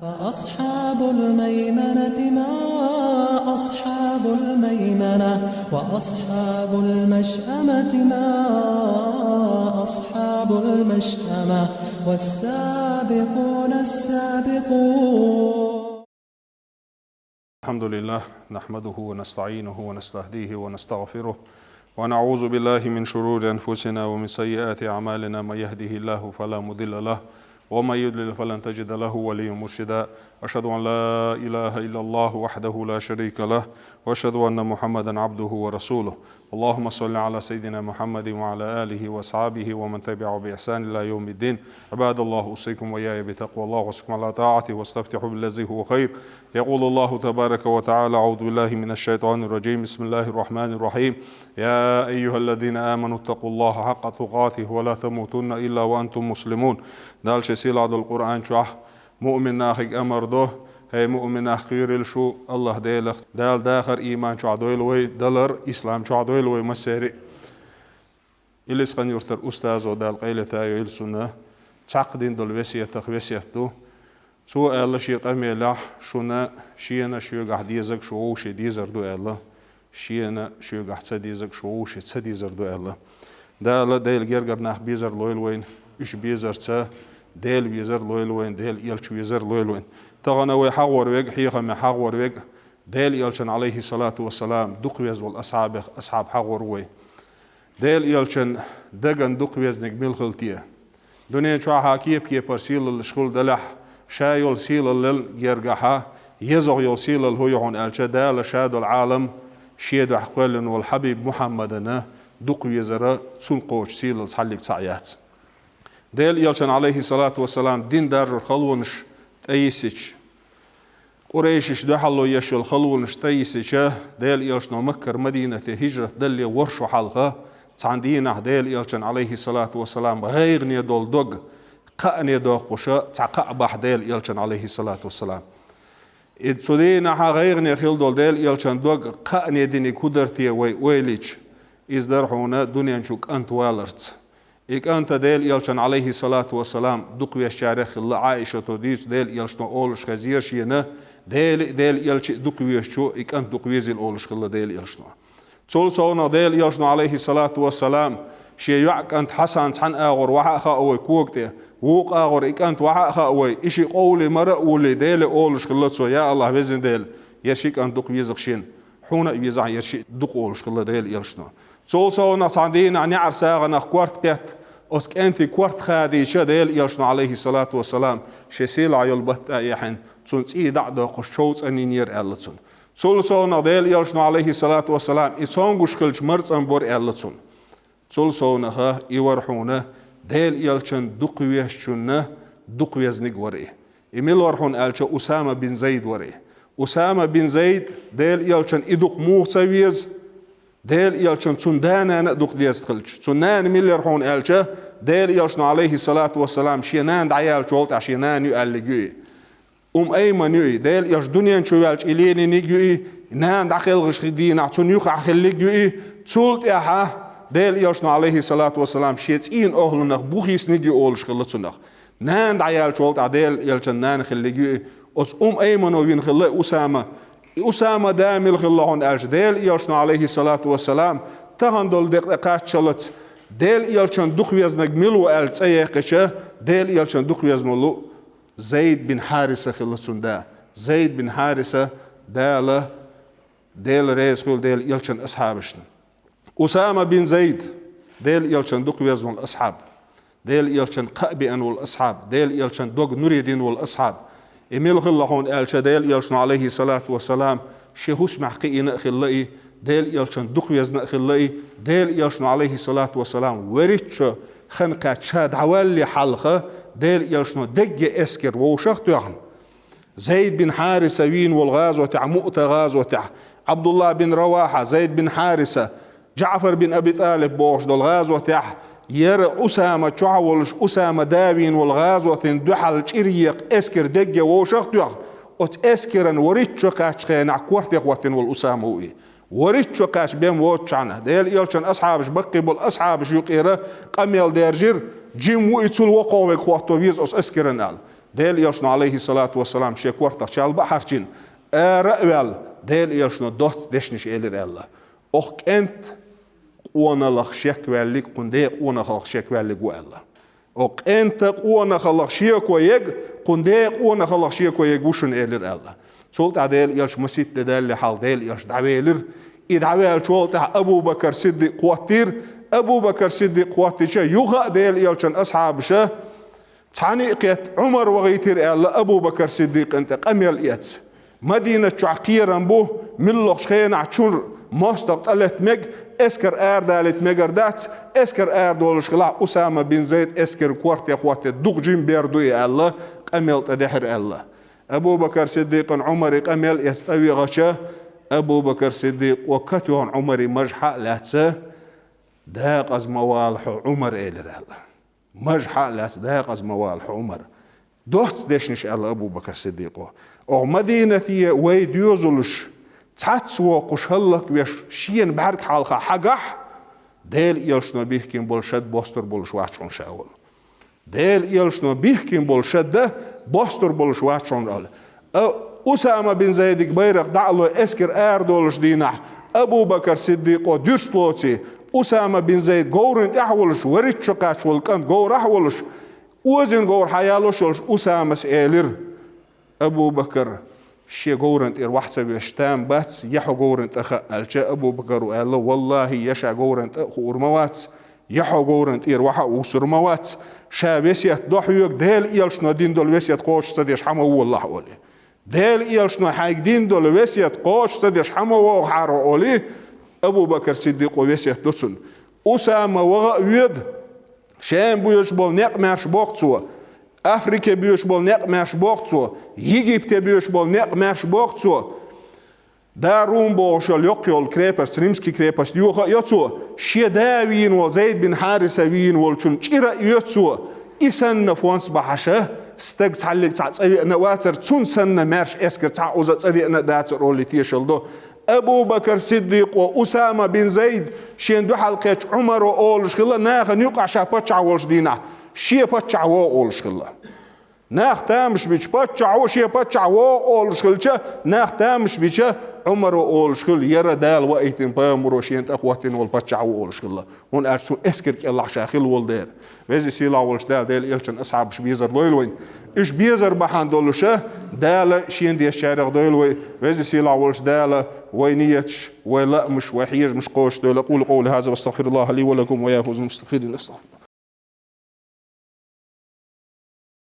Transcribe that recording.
فأصحاب الميمنة ما أصحاب الميمنة وأصحاب المشأمة ما أصحاب المشأمة والسابقون السابقون. الحمد لله نحمده ونستعينه ونستهديه ونستغفره ونعوذ بالله من شرور أنفسنا ومن سيئات أعمالنا. من يهده الله فلا مضل له ومن يضلل فلن تجد له وليا مرشدا. أشهد أن لا إله إلا الله وحده لا شريك له وأشهد أن محمدا عبده ورسوله. اللهم صل على سيدنا محمد وعلى آله وأصحابه ومن تبعه بإحسان إلى يوم الدين. عباد الله، أوصيكم وإياي بتقوى الله واستقم على طاعته واستفتحوا بالذي هو خير. يقول الله تبارك وتعالى: أعوذ بالله من الشيطان الرجيم. بسم الله الرحمن الرحيم. يا أيها الذين آمنوا اتقوا الله حق تقاته ولا تموتن إلا وأنتم مسلمون. دالش سيلاد القرآن شح مؤمن ناخك أمر ده هي مؤمن أخير الشو الله ديلخ دال داخر إيمان شو عدويلوي دلر إسلام شو عدويلوي مسيري إليس خن يرتر أستاذ ودال قيلة تايو إلسنة تعقدين دل وسيته سو الله شيء قميلة شونا شينا شو قاعد يزق شو شي ديزر دو الله شينا شو قاعد تديزق شو شي تديزر دو الله دال ديل جرجر ناخ بيزر لويلوين إيش بيزر تا ديل بيزر لويلوين ديل يلش بيزر لويلوين تغنى ويحور ويج حيقة ما حور ويج ديل يلشن عليه الصلاة والسلام دقيز والأصحاب حور وي ديل يلشن دجن دقيز نجمل خلتيه دنيا شو حكيب كي برسيل الشغل دلح شايل سيل للجرجحة يزغ يوصيل الهيون الجدال شاد العالم شيد حقل والحبيب محمدنا دقيزرا سنقوش سيل الصحلك سعيات ديل يلشن عليه الصلاة والسلام دين دارجر خلونش تأيسيش قريشش دحلو يشل خلونش تأيسيش ديل يلشن مكر مدينة هجرة دل ورشو حلقة تعندينا ديل يلشن عليه الصلاة والسلام غير نيدول دوغ قأني دوغ قشا تعقع بح ديل يلشن عليه الصلاة والسلام إدسودينا غير نيخيل دول ديل يلشن دوغ قأني ديني كودرتي ويليش إزدرحونا دنيا نشوك أنت والرت إك أنت ديل يلشن عليه الصلاة والسلام دقوي الشارخ الله عائشة توديس ديل يلشن أولش خزير شينا ديل يلش دقوي الشو إك أنت دقوي زي الأولش الله ديل يلشن تول صونا ديل يلشن عليه الصلاة والسلام شي يعك أنت حسن عن آغر وحا خاوي كوكتي ووق آغر إك أنت وحا خاوي إشي قولي مرق ولي ديل أولش الله تسو يا الله بزن ديل يشيك أنت دقوي زخشين حونا يزع يشي دق أولش الله ديل يلشن تول صونا تعدين عن يعر ساغنا كوارت كت أسك أنت كوارت خاديشة ديل يلشن عليه الصلاة والسلام شسيل عيال بط أيحن تونس إيه دعدا قشوت أنينير ألتون تول صونا ديل يلشن عليه الصلاة والسلام إنسان قشكلش مرت أنبور ألتون تول صونا ها يورحونا ديل يلشن دقويشنا دقويزنق وريه إميل ورحون ألشا أسامة بن زيد وريه أسامة بن زيد ديل يلشن إدق موسويز ديل يلشن تندانا ندق ديستخلش تنان مليار حون ألشا ديل يلشن عليه الصلاة والسلام شينان دعيال شولت عشينان يقلقوي أيمن يوي ديل يلش دنيا شوالش إليني نيجوي نان دعيال غش خدين عتون يوخ عخلقوي تولت ياها ديل يلشن عليه الصلاة والسلام شيتين أهلنا بوخيس نيجي أولش خلصنا نان دعيال شولت عديل يلشن نان خلقوي أيمن وين خلق أسامة دامل خلقون أجديل يلشن عليه الصلاة والسلام تهندل دقيقات شلت ديل يلشن دخويز نجملو أيقشة ديل يلشن دخويز نلو زيد بن حارثة خلصون دا زيد بن حارثة ديل رئيس خل ديل يلشن أصحابشن أسامة بن زيد ديل يلشن دخويز والأصحاب ديل يلشن قأبئن والأصحاب ديل يلشن دوغ نريدين والأصحاب إميل خلقون ألشا ديل يلشن عليه الصلاة والسلام شهوس محقينا خلقي ديل يلشن دخويزنا خلقي ديل يلشن عليه الصلاة والسلام وريتش خنقات شاد عوالي حلقة ديل يلشن دق اسكر ووشخت يغن زيد بن حارثة وين والغازوة مؤتة غازوة عبد الله بن رواحة زيد بن حارثة جعفر بن أبي طالب بوش دول غازوة ير أسامة تعولش أسامة داوين والغازوة دحل شريق اسكر دقة ووشخت يغ أت اسكرن وريتشو كاش خينا كورت يغوتن والأسامة وي وريتشو كاش بين ووتشانا ديل يلشن أصحابش بقي بالأصحابش يقيرا قميل ديرجير جيم ويتسول وقوة كواتو ويز أس اسكرن آل ديل يلشنو عليه الصلاة والسلام شيك ورطة شالبا حرشين رأوال ديل يلشنو دوتس دشنش إلير الله أخ أنت قوانا لخ شيك واليك قندي قوانا خلق شيك واليك والله أخ أنت قوانا خلق شيك ويج قندي قوانا خلق شيك ويج وشن إلير الله سولت عديل يلش مسيت ديل حال ديل يلش دعويلر إدعويل شولت أبو بكر صديق قواتير أبو بكر صديق قواتير يوغا ديل يلشن أصحاب شه تعني قيت عمر وغيتير الله أبو بكر صديق أنت قميل إيت مدينة شعقير أنبو من لغشخين عشور مستقط ألت مج اسكر دالت مجردات اسكر دولش خلا أسامة بن زيد اسكر كورت يا خوات دغجين بيردو يا الله قميل تدحر الله أبو بكر صديق عمر قميل يستوي غشة أبو بكر صديق وكتوان عمر مجحة لاتسه داق از موالح عمر إلى الله مجحة لاس داق از موالح عمر دوت دشنش الله أبو بكر صديق أو مدينة ويد يوزلش تاتسو قشهلك ويش شين بحرك حالخا حقح ديل يلشنو بيحكين بولشد بوستر بولش واتشون شاول ديل يلشنو بيحكين بولشد بوستر بولش واتشون رال أسامة بن زيد بيرق دعلو اسكر دولش دينح أبو بكر صديق ديرسلوتي أسامة بن زيد غورن أحولش وريتشو قاشول كان غور أحولش وزن غور حيالوش أسامة سئلر أبو بكر شي غورن واحد ويشتام باتس يحو غورن أخا ألجا أبو بكر وقال له والله يشا غورن أخو أرموات يحو غورن واحد وسرموات شا وسيت دوحيوك ديل يلشنو دين دول وسيت قوش صديش حما والله أولي ديل يلشنو حاج دين دول وسيت قوش صديش حما وحارو أولي أبو بكر صديق وسيت دوتسن أسامة وغا شام بيوش بول نق ماش بوقتسو أفريقيا بيوش بول نق ماش بوقتسو يجيبت بيوش بول نق ماش بوقتسو دا روم بوشل يقيول كريبس ريمسكي كريبس يوخا يوتسو شيداوين وزيد بن حارثة وين والشن شيرا يوتسو إسان نفوانس بحشة استق تعلق تعصبي أنا واتر تون سنة مارش إسكر تعوز تصدي أنا داتر أولي تيشل دو أبو بكر صديق وأسامة بن زيد شين دو حلقة عمر وأولش خلا ناخ نيقع شابتشع والش دينا شي بتشع وأولش خلا ناخ تامش بيش بتشع وشي بتشع وأولش خلشة ناخ تامش بيش عمر وأولش خل يرى دال وقتين بامرو شين أخواتين والبتشع وأولش خلا هون أرسو إسكر كالله شاخل والدير وزي سيلا والش دال إلشن أصحاب شبيزر دويلوين إيش بيزر بحان دولشه دال شين دي الشارع دويلوي وزي سيلا والش دال وينيتش ولا مش وحيج مش قوش دول أقول قول هذا واستغفر الله لي ولكم ويا فوز المستغفرين استغفر